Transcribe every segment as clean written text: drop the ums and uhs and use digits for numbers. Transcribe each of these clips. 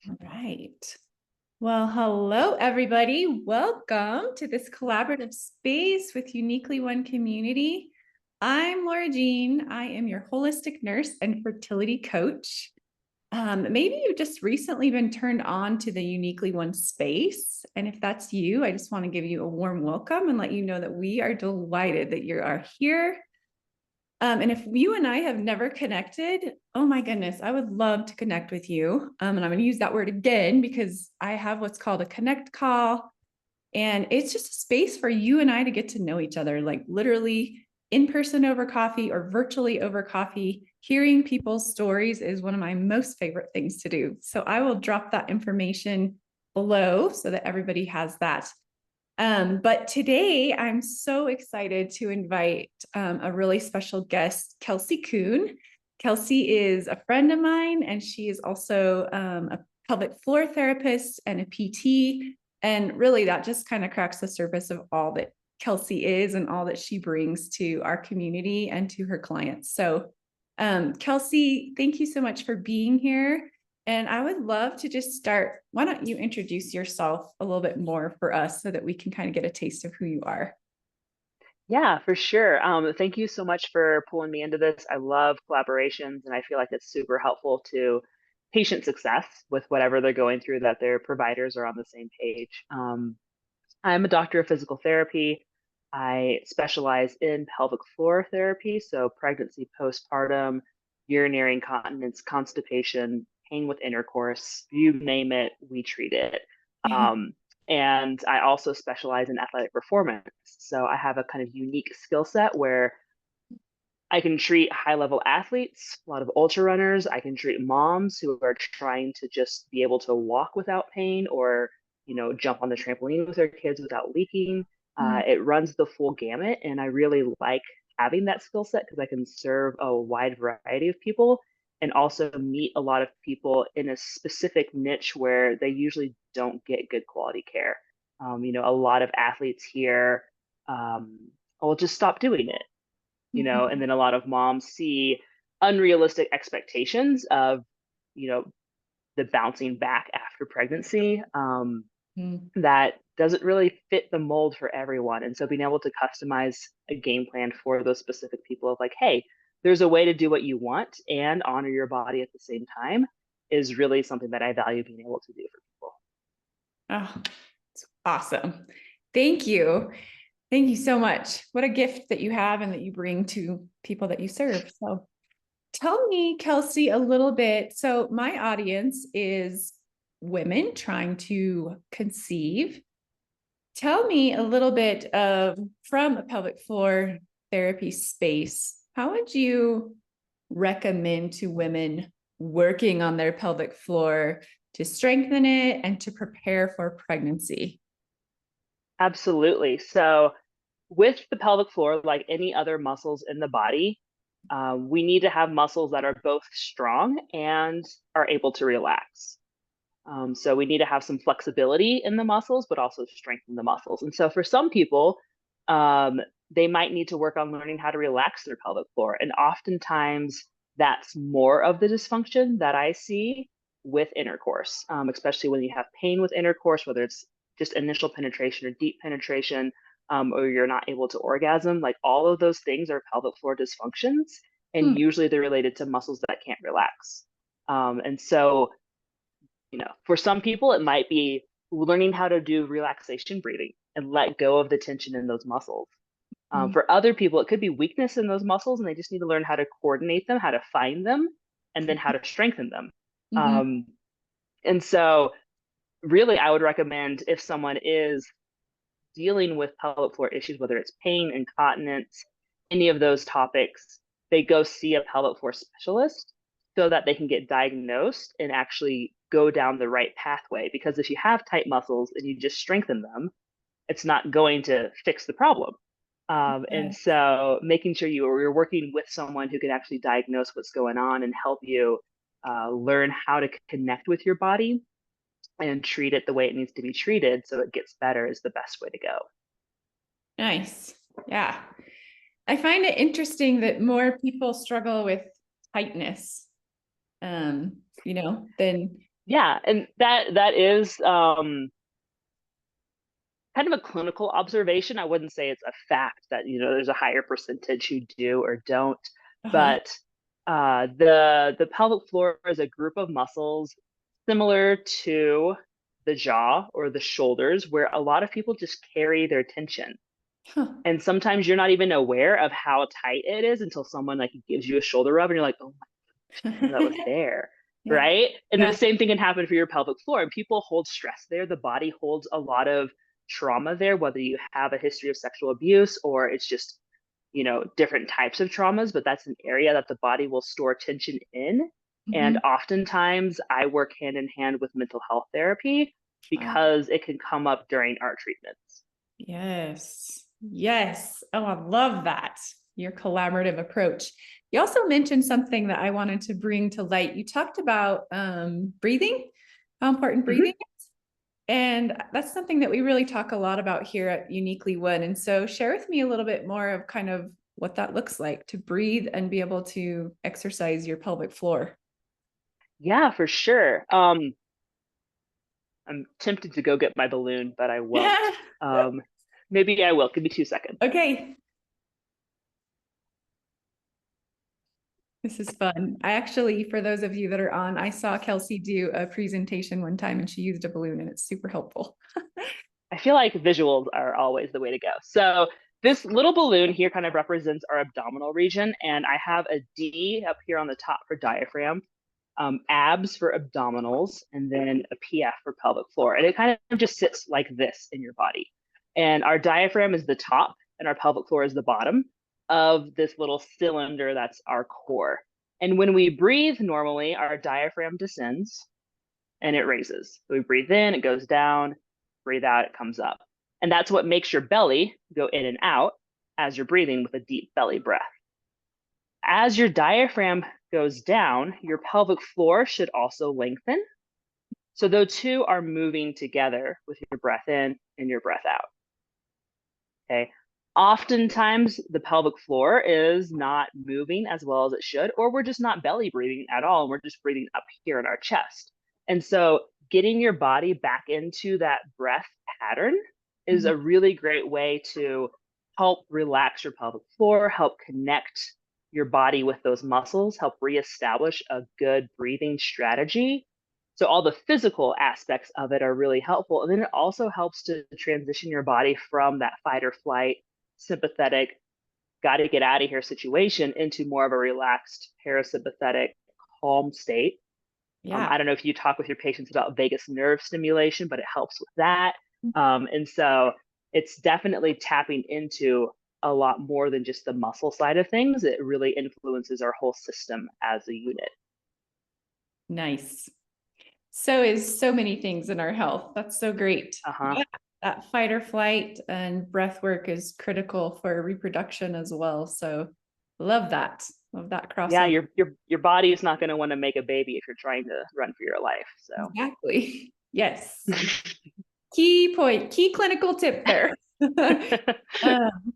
All right. Well, hello, everybody. Welcome to this collaborative space with Uniquely One Community. I'm Laura Jean. I am your holistic nurse and fertility coach. Maybe you've just recently been turned on to the Uniquely One space. And if that's you, I just want to give you a warm welcome and let you know that we are delighted that you are here. And if you and I have never connected, oh my goodness, I would love to connect with you. And I'm going to use that word again because I have what's called a connect call. And it's just a space for you and I to get to know each other, like literally in person over coffee or virtually over coffee. Hearing people's stories is one of my most favorite things to do. So I will drop that information below so that everybody has that. But today I'm so excited to invite a really special guest, Kelsey Kuhn. Kelsey is a friend of mine, and she is also a pelvic floor therapist and a PT. And really, that just kind of cracks the surface of all that Kelsey is and all that she brings to our community and to her clients. So, Kelsey, thank you so much for being here. And I would love to just start. Why don't you introduce yourself a little bit more for us so that we can kind of get a taste of who you are? Yeah, for sure. Thank you so much for pulling me into this. I love collaborations, and I feel like it's super helpful to patient success with whatever they're going through, that their providers are on the same page. I'm a doctor of physical therapy. I specialize in pelvic floor therapy, so pregnancy, postpartum, urinary incontinence, constipation, pain with intercourse, you name it, we treat it. Um, and I also specialize in athletic performance. So I have a kind of unique skill set where I can treat high level athletes, a lot of ultra runners. I can treat moms who are trying to just be able to walk without pain or, jump on the trampoline with their kids without leaking. It runs the full gamut. And I really like having that skill set because I can serve a wide variety of people and also meet a lot of people in a specific niche where they usually don't get good quality care. A lot of athletes here will just stop doing it, and then a lot of moms see unrealistic expectations of, you know, the bouncing back after pregnancy that doesn't really fit the mold for everyone. And so being able to customize a game plan for those specific people of like, hey, there's a way to do what you want and honor your body at the same time is really something that I value being able to do for people. Oh, it's awesome. Thank you. Thank you so much. What a gift that you have and that you bring to people that you serve. So tell me, Kelsey, a little bit. So my audience is women trying to conceive. Tell me a little bit of from a pelvic floor therapy space. How would you recommend to women working on their pelvic floor to strengthen it and to prepare for pregnancy? Absolutely. So with the pelvic floor, like any other muscles in the body, we need to have muscles that are both strong and are able to relax. So we need to have some flexibility in the muscles, but also strengthen the muscles. And so for some people, they might need to work on learning how to relax their pelvic floor. And oftentimes that's more of the dysfunction that I see with intercourse, especially when you have pain with intercourse, whether it's just initial penetration or deep penetration, or you're not able to orgasm. Like all of those things are pelvic floor dysfunctions. And usually they're related to muscles that can't relax. And so for some people, it might be learning how to do relaxation breathing and let go of the tension in those muscles. For other people, it could be weakness in those muscles, and they just need to learn how to coordinate them, how to find them, and then how to strengthen them. Mm-hmm. And so, really, I would recommend if someone is dealing with pelvic floor issues, whether it's pain, incontinence, any of those topics, they go see a pelvic floor specialist so that they can get diagnosed and actually go down the right pathway. Because if you have tight muscles and you just strengthen them, it's not going to fix the problem. And Yes. so making sure you're working with someone who can actually diagnose what's going on and help you learn how to connect with your body and treat it the way it needs to be treated so it gets better is the best way to go. Nice. Yeah. I find it interesting that more people struggle with tightness, than Yeah, and that is kind of a clinical observation. I wouldn't say it's a fact that, there's a higher percentage who do or don't, Uh-huh. but the pelvic floor is a group of muscles similar to the jaw or the shoulders, where a lot of people just carry their tension. Huh. And sometimes you're not even aware of how tight it is until someone like gives you a shoulder rub and you're like, oh, that was there. Yeah. Right. And then Yeah. the same thing can happen for your pelvic floor. And people hold stress there. The body holds a lot of trauma there, whether you have a history of sexual abuse or it's just, different types of traumas, but that's an area that the body will store tension in. And Mhm. oftentimes I work hand in hand with mental health therapy Wow. because it can come up during our treatments. Yes. Yes. Oh, I love that. Your collaborative approach. You also mentioned something that I wanted to bring to light. You talked about breathing, how important breathing Mhm. is. And that's something that we really talk a lot about here at Uniquely One. And so share with me a little bit more of kind of what that looks like to breathe and be able to exercise your pelvic floor. Yeah, for sure. I'm tempted to go get my balloon, but I won't. Yeah. Um, maybe I will. Give me 2 seconds. Okay. This is fun. I actually, for those of you that are on, I saw Kelsey do a presentation one time and she used a balloon and it's super helpful. I feel like visuals are always the way to go. So this little balloon here kind of represents our abdominal region, and I have a D up here on the top for diaphragm, abs for abdominals, and then a PF for pelvic floor. And it kind of just sits like this in your body. And our diaphragm is the top, and our pelvic floor is the bottom of this little cylinder that's our core. And when we breathe normally, our diaphragm descends and it raises. So we breathe in, it goes down, breathe out, it comes up. And that's what makes your belly go in and out as you're breathing with a deep belly breath. As your diaphragm goes down, your pelvic floor should also lengthen. So those two are moving together with your breath in and your breath out. Okay. Oftentimes, the pelvic floor is not moving as well as it should, or we're just not belly breathing at all, and we're just breathing up here in our chest. And so, getting your body back into that breath pattern is Mhm. a really great way to help relax your pelvic floor, help connect your body with those muscles, help reestablish a good breathing strategy. So all the physical aspects of it are really helpful. And then it also helps to transition your body from that fight or flight, sympathetic, got to get out of here situation into more of a relaxed, parasympathetic, calm state. Yeah. I don't know if you talk with your patients about vagus nerve stimulation, but it helps with that. And so it's definitely tapping into a lot more than just the muscle side of things. It really influences our whole system as a unit. Nice. So is so many things in our health. That's so great. Uh-huh. Yeah. That fight or flight and breath work is critical for reproduction as well. So love that. Love that Yeah, crossover. your body is not going to want to make a baby if you're trying to run for your life. So Exactly. Yes. Key point, key clinical tip there. Um,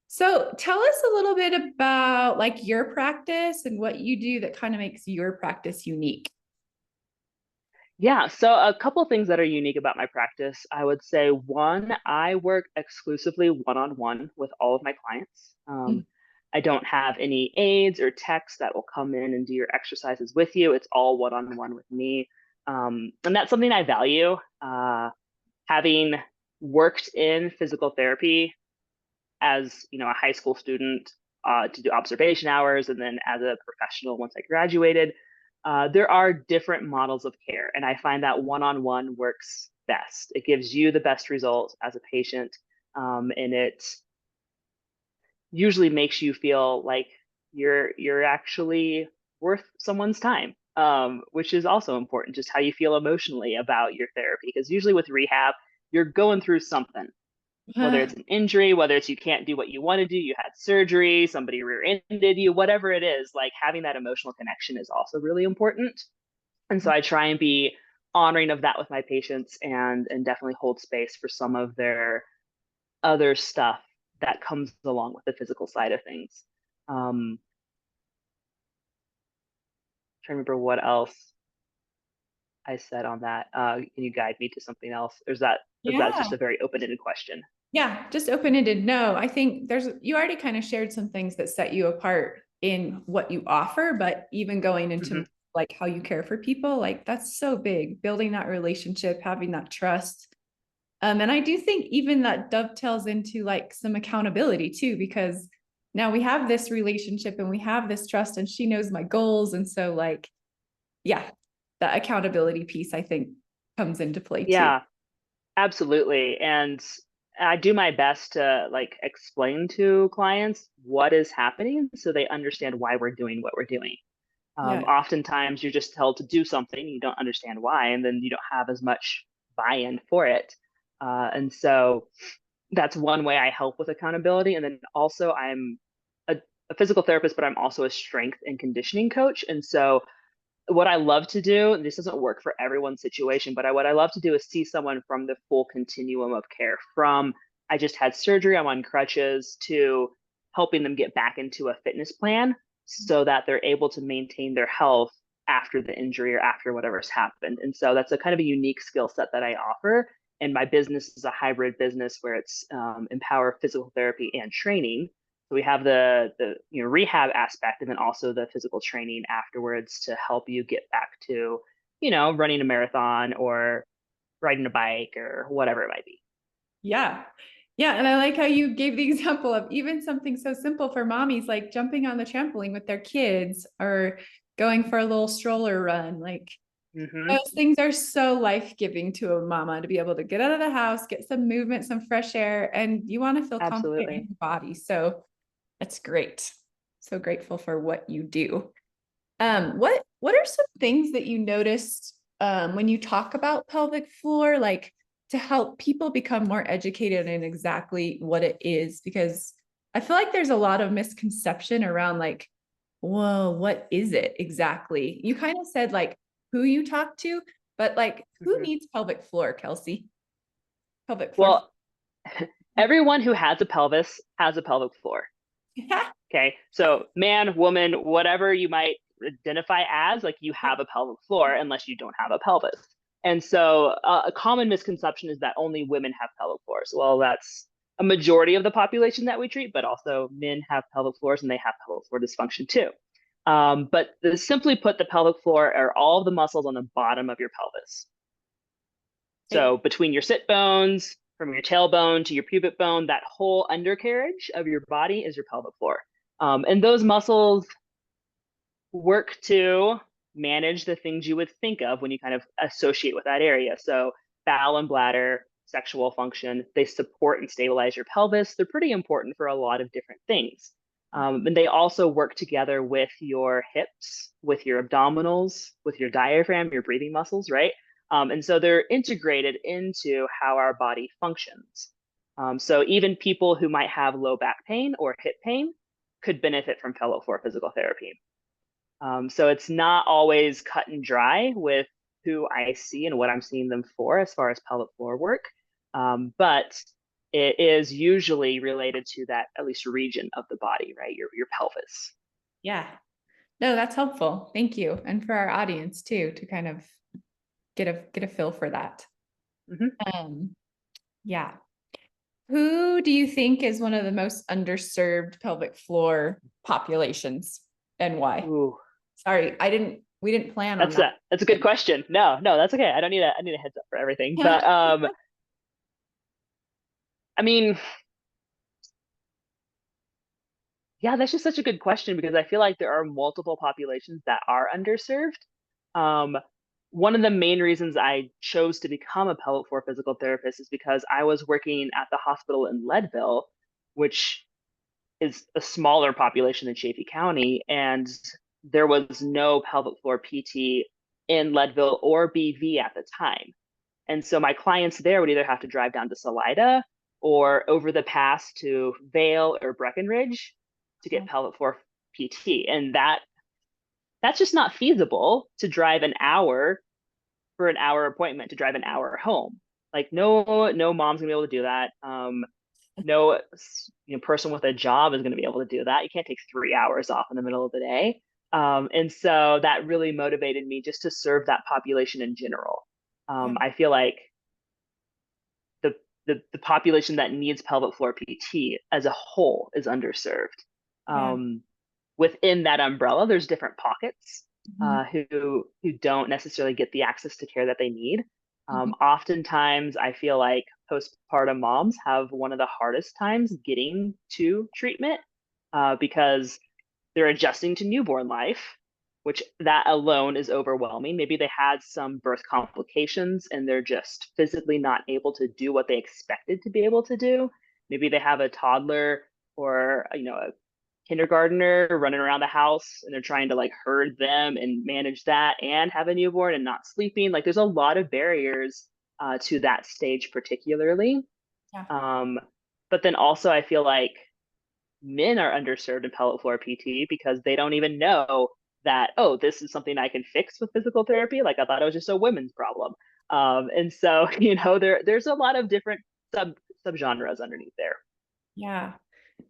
so tell us a little bit about like your practice and what you do that kind of makes your practice unique. yeah, so a couple things that are unique about my practice. I would say one, I work exclusively one-on-one with all of my clients. Mm. I don't have any aides or techs that will come in and do your exercises with you. It's all one-on-one with me. And that's something I value. Having worked in physical therapy as a high school student to do observation hours, and then as a professional once I graduated, there are different models of care, and I find that one-on-one works best. It gives you the best results as a patient, and it usually makes you feel like you're actually worth someone's time, which is also important. Just how you feel emotionally about your therapy, because usually with rehab, you're going through something, whether Huh. it's an injury, whether it's you can't do what you want to do, you had surgery, somebody rear-ended you, whatever it is, like having that emotional connection is also really important. And so I try and be honoring of that with my patients, and definitely hold space for some of their other stuff that comes along with the physical side of things. Trying to remember what else I said on that? Can you guide me to something else? Or is that Yeah. just a very open-ended question? Yeah, just open-ended. No, I think you already kind of shared some things that set you apart in what you offer, but even going into Hmm. like how you care for people, like that's so big, building that relationship, having that trust. And I do think even that dovetails into like some accountability too, because now we have this relationship and we have this trust and she knows my goals. And so like, yeah, that accountability piece I think comes into play too. Yeah, absolutely. And I do my best to like explain to clients what is happening so they understand why we're doing what we're doing. Yeah. Oftentimes you're just told to do something, you don't understand why, and then you don't have as much buy-in for it. And so that's one way I help with accountability. And then also I'm a physical therapist, but I'm also a strength and conditioning coach. And so what I love to do, and this doesn't work for everyone's situation, but what I love to do is see someone from the full continuum of care, from I just had surgery, I'm on crutches, to helping them get back into a fitness plan so that they're able to maintain their health after the injury or after whatever's happened. And so that's a kind of a unique skill set that I offer. And my business is a hybrid business where it's empower physical therapy and training. So we have the rehab aspect and then also the physical training afterwards to help you get back to, running a marathon or riding a bike or whatever it might be. Yeah. Yeah. And I like how you gave the example of even something so simple for mommies, like jumping on the trampoline with their kids or going for a little stroller run. Like Hmm. those things are so life-giving to a mama to be able to get out of the house, get some movement, some fresh air, and you want to feel confident in Absolutely. your body. So that's great. So grateful for what you do. What are some things that you noticed when you talk about pelvic floor, like to help people become more educated in exactly what it is? Because I feel like there's a lot of misconception around like, whoa, what is it exactly? You kind of said like who you talk to, but like who Hmm. needs pelvic floor, Kelsey? Pelvic floor. Well, everyone who has a pelvis has a pelvic floor. Yeah. Okay. So man, woman, whatever you might identify as, like you have a pelvic floor unless you don't have a pelvis. And so a common misconception is that only women have pelvic floors. Well, that's a majority of the population that we treat, but also men have pelvic floors and they have pelvic floor dysfunction too. Simply put, the pelvic floor are all of the muscles on the bottom of your pelvis. Hey, So between your sit bones, from your tailbone to your pubic bone, that whole undercarriage of your body is your pelvic floor. And those muscles work to manage the things you would think of when you kind of associate with that area. So bowel and bladder, sexual function, they support and stabilize your pelvis. They're pretty important for a lot of different things. And they also work together with your hips, with your abdominals, with your diaphragm, your breathing muscles, right? And so they're integrated into how our body functions. So even people who might have low back pain or hip pain could benefit from pelvic floor physical therapy. So it's not always cut and dry with who I see and what I'm seeing them for as far as pelvic floor work. But it is usually related to that at least region of the body, right? Your pelvis. yeah. No, that's helpful. Thank you. And for our audience too, to kind of get a feel for that. Hmm. Um, yeah. Who do you think is one of the most underserved pelvic floor populations and why? Ooh, Sorry, we didn't plan on that. that's a good question. No, that's okay. I need a heads up for everything. But I mean, yeah, that's just such a good question because I feel like there are multiple populations that are underserved. Um, One of the main reasons I chose to become a pelvic floor physical therapist is because I was working at the hospital in Leadville, which is a smaller population than Chaffey County, and there was no pelvic floor PT in Leadville or BV at the time. And so my clients there would either have to drive down to Salida or over the pass to Vale or Breckenridge to get pelvic floor PT. And that's just not feasible to drive an hour for an hour appointment to drive an hour home. Like no mom's gonna be able to do that. No person with a job is gonna be able to do that. You can't take 3 hours off in the middle of the day. And so that really motivated me just to serve that population in general. Yeah. I feel like the, the population that needs pelvic floor PT as a whole is underserved. Yeah. Um, Within that umbrella, there's different pockets Mhm. who don't necessarily get the access to care that they need. Mhm. Oftentimes, I feel like postpartum moms have one of the hardest times getting to treatment because they're adjusting to newborn life, which that alone is overwhelming. Maybe they had some birth complications and they're just physically not able to do what they expected to be able to do. Maybe they have a toddler or a kindergartner running around the house and they're trying to like herd them and manage that and have a newborn and not sleeping. Like there's a lot of barriers to that stage particularly. Yeah. um, but then also I feel like men are underserved in pelvic floor PT because they don't even know that, oh, this is something I can fix with physical therapy. Like I thought it was just a women's problem. And so, there's a lot of different subgenres underneath there. Yeah.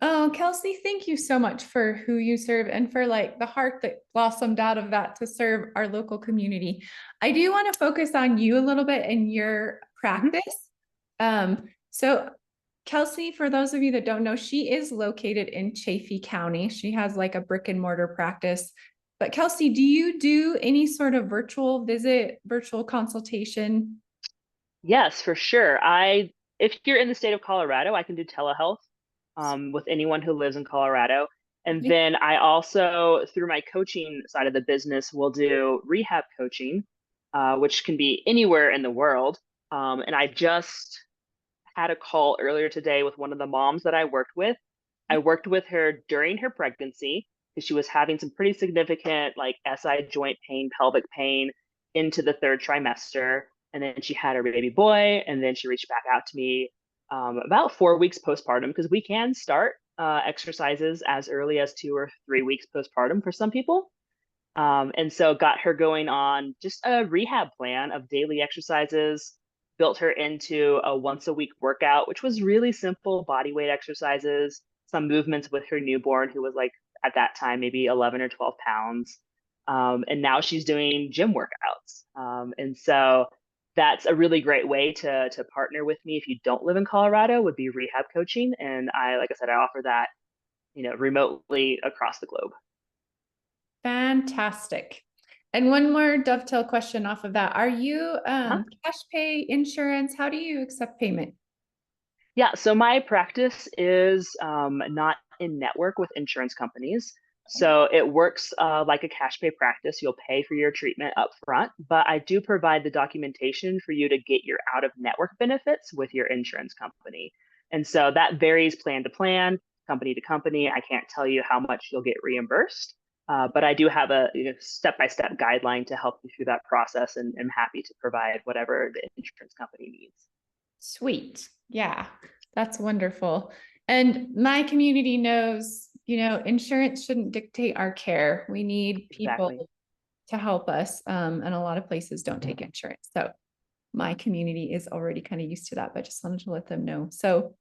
Oh, Kelsey, thank you so much for who you serve and for like the heart that blossomed out of that to serve our local community. I do want to focus on you a little bit and your Mhm. practice. So Kelsey, for those of you that don't know, she is located in Chaffee County. She has like a brick and mortar practice. But Kelsey, do you do any sort of virtual visit, virtual consultation? Yes, for sure. If you're in the state of Colorado, I can do telehealth with anyone who lives in Colorado. And Okay. then I also, through my coaching side of the business, will do rehab coaching, which can be anywhere in the world. And I just had a call earlier today with one of the moms that I worked with. I worked with her during her pregnancy because she was having some pretty significant like SI joint pain, pelvic pain into the third trimester. And then she had her baby boy, and then she reached back out to me about 4 weeks postpartum because we can start exercises as early as 2 or 3 weeks postpartum for some people. And so got her going on just a rehab plan of daily exercises, built her into a once a week workout, which was really simple body weight exercises, some movements with her newborn, who was like at that time maybe 11 or 12 pounds. And now she's doing gym workouts. And so that's a really great way to partner with me if you don't live in Colorado, would be rehab coaching. And like I said, I offer that, remotely across the globe. Fantastic. And one more dovetail question off of that. Are you Uh-huh. cash pay insurance? How do you accept payment? Yeah, so my practice is not in network with insurance companies. So it works like a cash pay practice. You'll pay for your treatment up front, but I do provide the documentation for you to get your out of network benefits with your insurance company. And so that varies plan to plan, company to company. I can't tell you how much you'll get reimbursed, but I do have a step-by-step guideline to help you through that process, and I'm happy to provide whatever the insurance company needs. Sweet. Yeah, that's wonderful. And my community knows, insurance shouldn't dictate our care. We need Exactly. people to help us. And a lot of places don't take insurance. So my community is already kind of used to that, but just wanted to let them know. So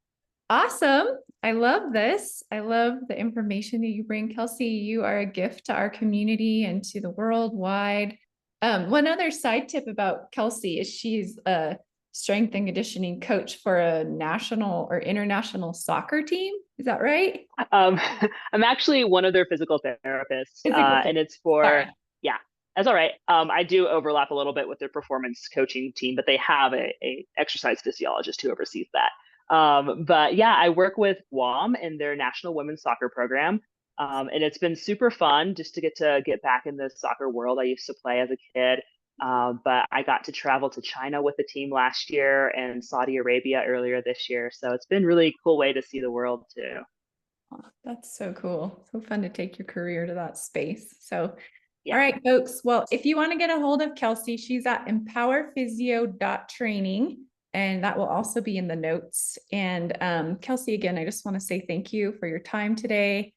awesome. I love this. I love the information that you bring. Kelsey, you are a gift to our community and to the world wide. One other side tip about Kelsey is she's a strength and conditioning coach for a national or international soccer team. Is that right? Um, I'm actually one of their physical therapists, Physical and therapy. it's for, Sorry. yeah, that's all right. I do overlap a little bit with their performance coaching team, but they have a exercise physiologist who oversees that. But yeah, I work with Guam in their national women's soccer program. And it's been super fun just to get back in the soccer world. I used to play as a kid. But I got to travel to China with the team last year and Saudi Arabia earlier this year. So it's been really cool way to see the world too. Oh, that's so cool. So fun to take your career to that space. So, all Yeah. right, folks. Well, if you want to get a hold of Kelsey, she's at empowerphysio.training, and that will also be in the notes. And Kelsey, again, I just want to say thank you for your time today,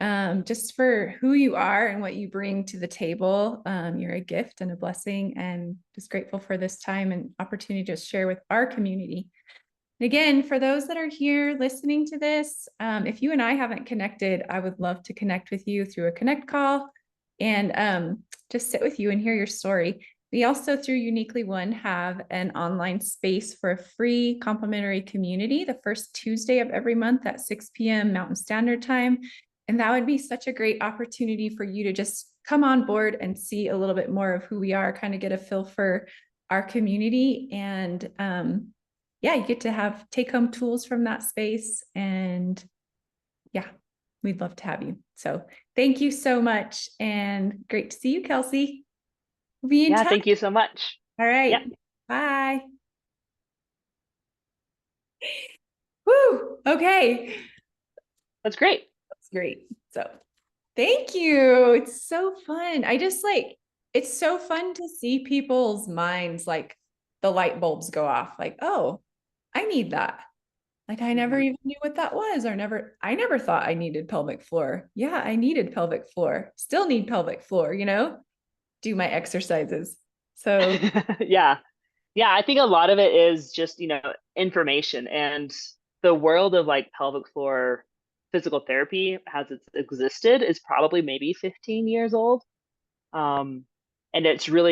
just for who you are and what you bring to the table. You're a gift and a blessing, and just grateful for this time and opportunity to share with our community. And again, for those that are here listening to this, if you and I haven't connected, I would love to connect with you through a connect call. and just sit with you and hear your story. We also, through Uniquely One, have an online space for a free complimentary community the first Tuesday of every month at 6 p.m. Mountain Standard Time. And that would be such a great opportunity for you to just come on board and see a little bit more of who we are, kind of get a feel for our community. And yeah, you get to have take home tools from that space. And yeah, we'd love to have you. So thank you so much. And great to see you, Kelsey. We'll be in Yeah, touch. thank you so much. All Yeah, right. Bye. Woo. Okay. that's great. That's great. So thank you. It's so fun. I just like, it's so fun to see people's minds, like the light bulbs go off, like, oh, I need that. Like I never Mhm. even knew what that was, or I never thought I needed pelvic floor. Yeah, I needed pelvic floor. Still need pelvic floor, do my exercises. So Yeah. Yeah, I think a lot of it is just, information, and the world of like pelvic floor physical therapy has it's existed is probably maybe 15 years old. And it's really